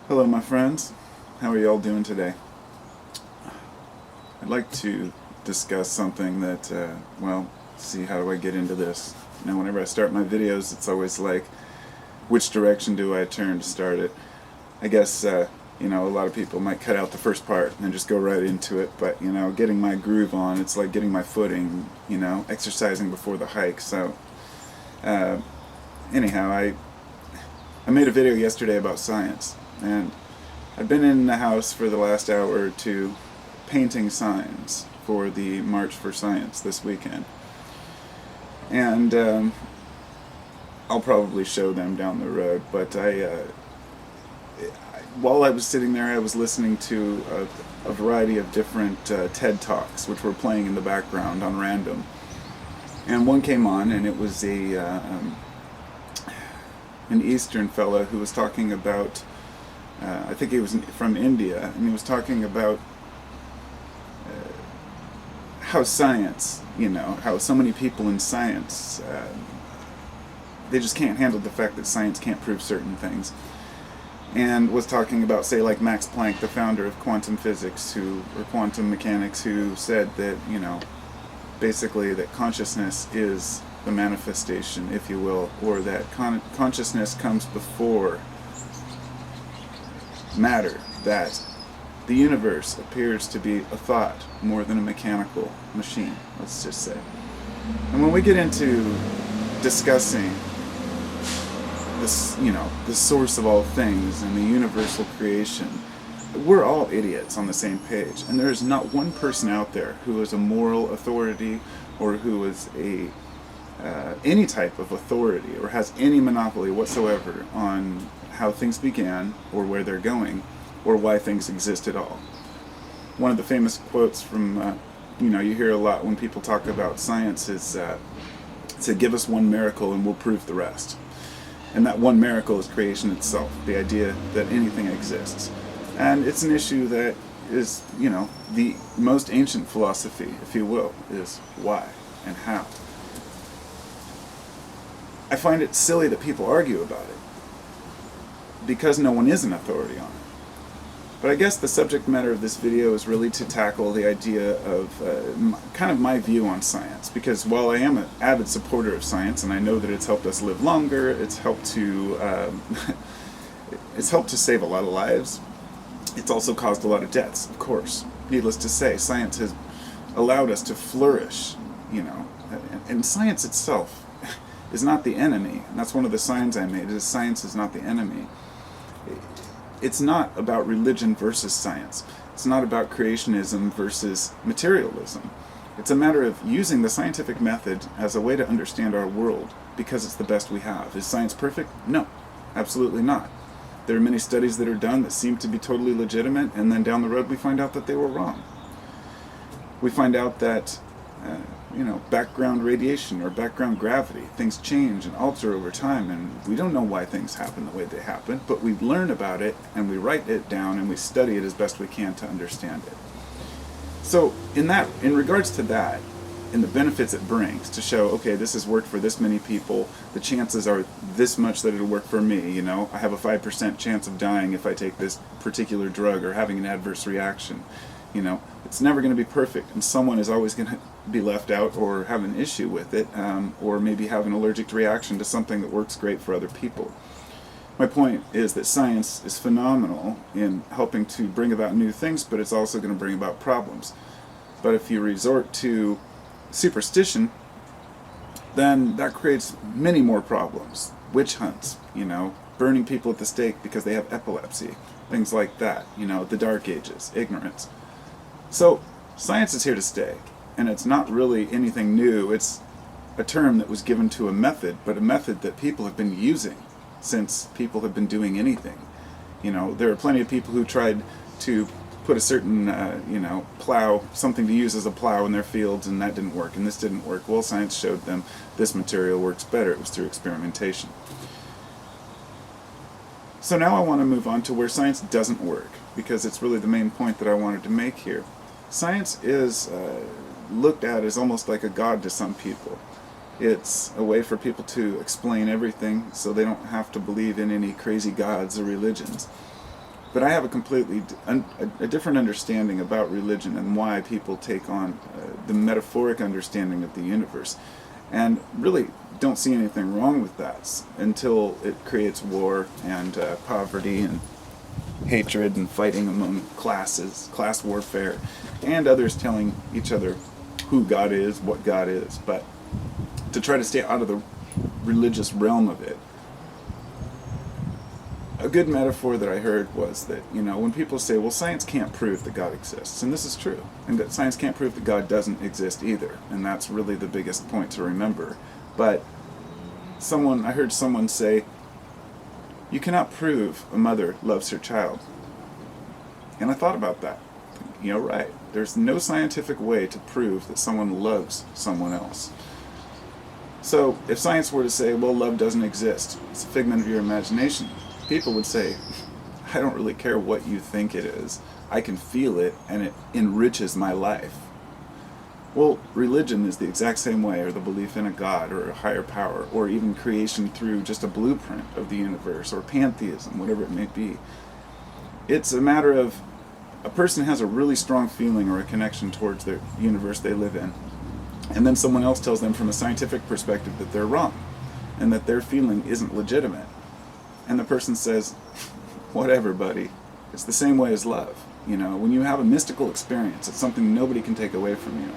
Hello, my friends. How are you all doing today? I'd like to discuss something that, see how do I get into this? Whenever I start my videos, it's always like, which direction do I turn to start it? I guess, a lot of people might cut out the first part and then just go right into it, but, getting my groove on, it's like getting my footing, exercising before the hike. So, uh, anyhow, I made a video yesterday about science, and I've been in the house for the last hour or two painting signs for the March for Science this weekend. And I'll probably show them down the road, but while I was sitting there, I was listening to a variety of different TED Talks, which were playing in the background on random. And one came on, and it was an Eastern fella who was talking about, I think he was from India, and he was talking about how science, how so many people in science, they just can't handle the fact that science can't prove certain things. And was talking about, say, like Max Planck, the founder of quantum physics, or quantum mechanics, who said that, basically that consciousness is the manifestation, if you will, or that consciousness comes before matter, that the universe appears to be a thought more than a mechanical machine, let's just say. And when we get into discussing this, the source of all things and the universal creation, we're all idiots on the same page. And there is not one person out there who is a moral authority or who is any type of authority or has any monopoly whatsoever on how things began or where they're going or why things exist at all. One of the famous quotes from, you hear a lot when people talk about science is to give us one miracle and we'll prove the rest. And that one miracle is creation itself, the idea that anything exists. And it's an issue that is, the most ancient philosophy, if you will, is why and how. I find it silly that people argue about it, because no one is an authority on it. But I guess the subject matter of this video is really to tackle the idea of kind of my view on science, because while I am an avid supporter of science, and I know that it's helped us live longer, it's helped to save a lot of lives, it's also caused a lot of deaths, of course. Needless to say, science has allowed us to flourish, and science itself is not the enemy. And that's one of the signs I made, is science is not the enemy. It's not about religion versus science. It's not about creationism versus materialism. It's a matter of using the scientific method as a way to understand our world, because it's the best we have. Is science perfect? No, absolutely not. There are many studies that are done that seem to be totally legitimate, and then down the road we find out that they were wrong. We find out that, background radiation or background gravity, things change and alter over time, and we don't know why things happen the way they happen, but we learn about it, and we write it down, and we study it as best we can to understand it. So, in regards to that, and the benefits it brings to show, okay, this has worked for this many people, the chances are this much that it'll work for me, I have a 5% chance of dying if I take this particular drug or having an adverse reaction. It's never going to be perfect, and someone is always going to be left out or have an issue with it, or maybe have an allergic reaction to something that works great for other people. My point is that science is phenomenal in helping to bring about new things, but it's also going to bring about problems. But if you resort to superstition, then that creates many more problems. Witch hunts, burning people at the stake because they have epilepsy, things like that, the Dark Ages, ignorance. So, science is here to stay, and it's not really anything new. It's a term that was given to a method, but a method that people have been using since people have been doing anything. There are plenty of people who tried to put a certain, plow, something to use as a plow in their fields, and that didn't work, and this didn't work. Well, science showed them this material works better. It was through experimentation. So now I want to move on to where science doesn't work, because it's really the main point that I wanted to make here. Science is looked at as almost like a god to some people. It's a way for people to explain everything so they don't have to believe in any crazy gods or religions. But I have a completely a different understanding about religion and why people take on the metaphoric understanding of the universe, and really don't see anything wrong with that until it creates war and poverty and hatred and fighting among classes, class warfare, and others telling each other who God is, what God is. But to try to stay out of the religious realm of it, a good metaphor that I heard was that, when people say, well, science can't prove that God exists, and this is true, and that science can't prove that God doesn't exist either, and that's really the biggest point to remember. But I heard someone say, you cannot prove a mother loves her child. And I thought about that. Right. There's no scientific way to prove that someone loves someone else. So if science were to say, well, love doesn't exist, it's a figment of your imagination, people would say, I don't really care what you think it is. I can feel it, and it enriches my life. Well, religion is the exact same way, or the belief in a God, or a higher power, or even creation through just a blueprint of the universe, or pantheism, whatever it may be. It's a matter of a person has a really strong feeling or a connection towards the universe they live in, and then someone else tells them from a scientific perspective that they're wrong, and that their feeling isn't legitimate. And the person says, whatever, buddy. It's the same way as love. When you have a mystical experience, it's something nobody can take away from you.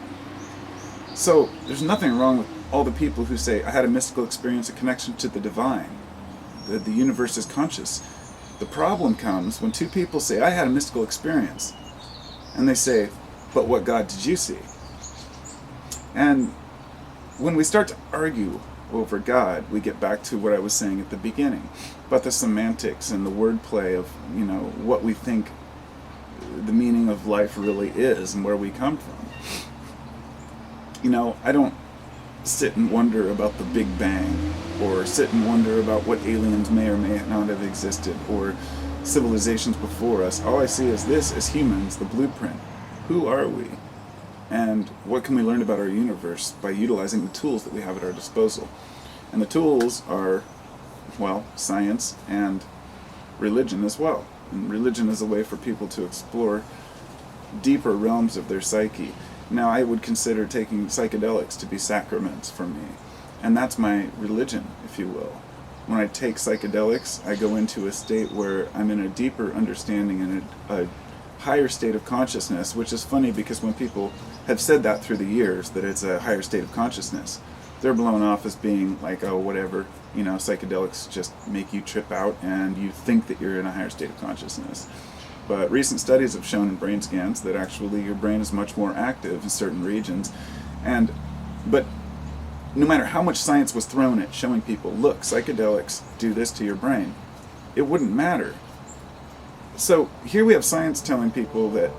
So there's nothing wrong with all the people who say, I had a mystical experience, a connection to the divine. The universe is conscious. The problem comes when two people say, I had a mystical experience. And they say, but what God did you see? And when we start to argue over God, we get back to what I was saying at the beginning about the semantics and the wordplay of, what we think the meaning of life really is and where we come from. I don't sit and wonder about the Big Bang, or sit and wonder about what aliens may or may not have existed, or civilizations before us. All I see is this, as humans, the blueprint. Who are we? And what can we learn about our universe by utilizing the tools that we have at our disposal? And the tools are, science and religion as well. And religion is a way for people to explore deeper realms of their psyche. Now, I would consider taking psychedelics to be sacraments for me. And that's my religion, if you will. When I take psychedelics, I go into a state where I'm in a deeper understanding and a higher state of consciousness, which is funny because when people have said that through the years, that it's a higher state of consciousness, they're blown off as being like, oh, whatever, psychedelics just make you trip out and you think that you're in a higher state of consciousness. But recent studies have shown in brain scans that actually your brain is much more active in certain regions. But no matter how much science was thrown at showing people, look, psychedelics do this to your brain, it wouldn't matter. So here we have science telling people that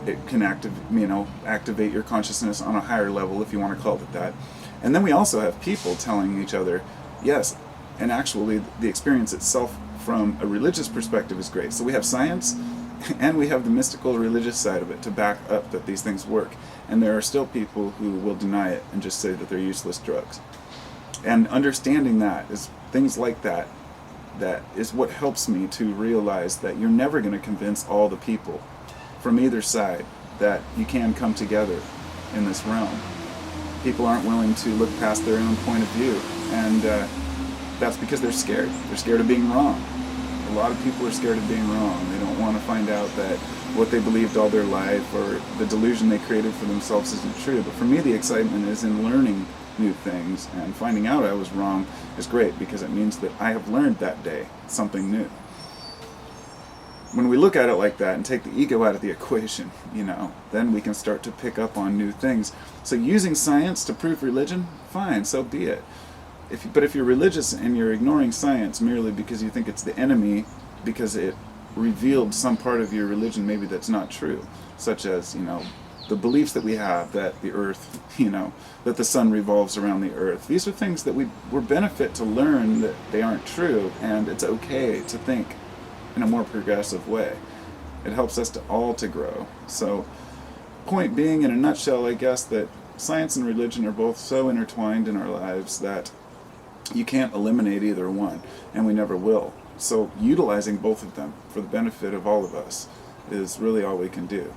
it can activate your consciousness on a higher level, if you want to call it that. And then we also have people telling each other, yes, and actually the experience itself from a religious perspective is great. So we have science, and we have the mystical religious side of it to back up that these things work. And there are still people who will deny it and just say that they're useless drugs. And understanding that is things like that is what helps me to realize that you're never going to convince all the people from either side that you can come together in this realm. People aren't willing to look past their own point of view, and that's because they're scared. They're scared of being wrong. A lot of people are scared of being wrong. They don't want to find out that what they believed all their life or the delusion they created for themselves isn't true. But for me, the excitement is in learning new things, and finding out I was wrong is great because it means that I have learned that day something new. When we look at it like that and take the ego out of the equation, then we can start to pick up on new things. So using science to prove religion, fine, so be it. But if you're religious and you're ignoring science merely because you think it's the enemy, because it revealed some part of your religion maybe that's not true, such as, the beliefs that we have that the earth, that the sun revolves around the earth. These are things that we're benefit to learn that they aren't true, and it's okay to think in a more progressive way. It helps us all to grow. So, point being, in a nutshell, I guess that science and religion are both so intertwined in our lives that you can't eliminate either one, and we never will. So utilizing both of them for the benefit of all of us is really all we can do.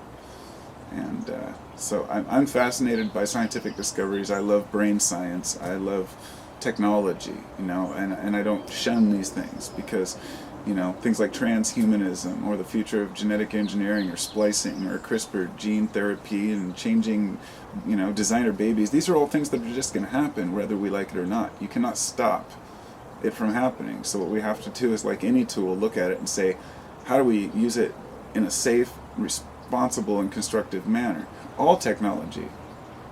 And so I'm fascinated by scientific discoveries. I love brain science. I love technology, and I don't shun these things because, things like transhumanism or the future of genetic engineering or splicing or CRISPR gene therapy and changing, designer babies. These are all things that are just going to happen whether we like it or not. You cannot stop it from happening. So what we have to do is, like any tool, look at it and say, how do we use it in a safe, responsible, and constructive manner? All technology,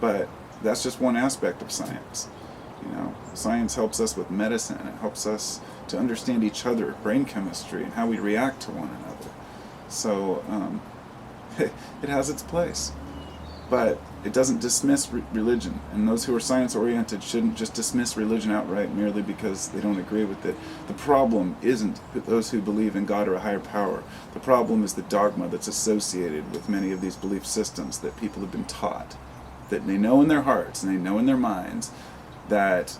but that's just one aspect of science. Science helps us with medicine. It helps us to understand each other, brain chemistry, and how we react to one another. So it has its place, but it doesn't dismiss religion. And those who are science-oriented shouldn't just dismiss religion outright merely because they don't agree with it. The problem isn't those who believe in God or a higher power. The problem is the dogma that's associated with many of these belief systems that people have been taught, that they know in their hearts and they know in their minds that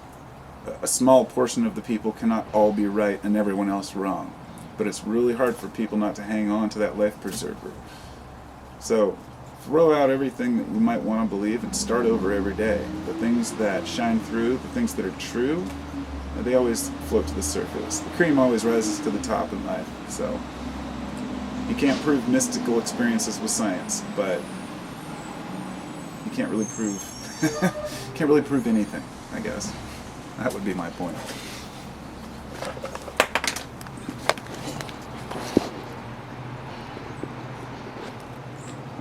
a small portion of the people cannot all be right and everyone else wrong. But it's really hard for people not to hang on to that life preserver. So throw out everything that you might want to believe and start over every day. The things that shine through, the things that are true, they always float to the surface. The cream always rises to the top in life. So you can't prove mystical experiences with science, but you can't really prove anything, I guess. That would be my point.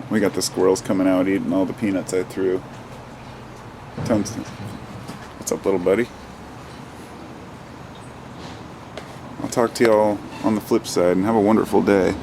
We got the squirrels coming out eating all the peanuts I threw. What's up, little buddy? I'll talk to y'all on the flip side, and have a wonderful day.